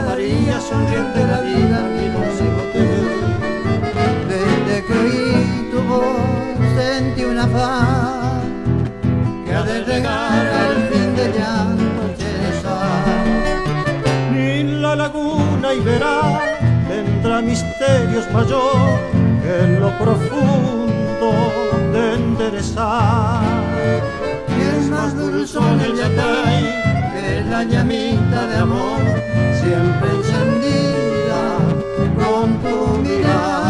María, sonriente la vida, mi dulce gotero. Desde que oí tu voz sentí un afán que ha de regar al fin de llanto lleno. Ni la laguna Iberá tendrá misterios mayor que en lo profundo de enderezar. Y es más dulzón el yatay que la llamita de amor siempre encendida con tu mirada.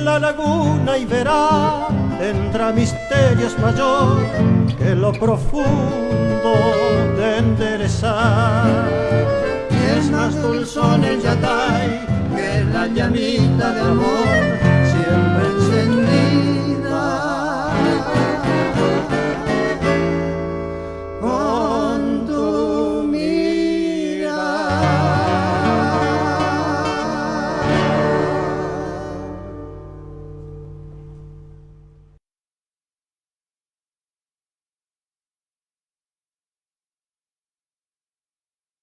La laguna Iberá tendrá misterios mayor que lo profundo de enderezar. Y es más dulzón el yatay que la llamita de amor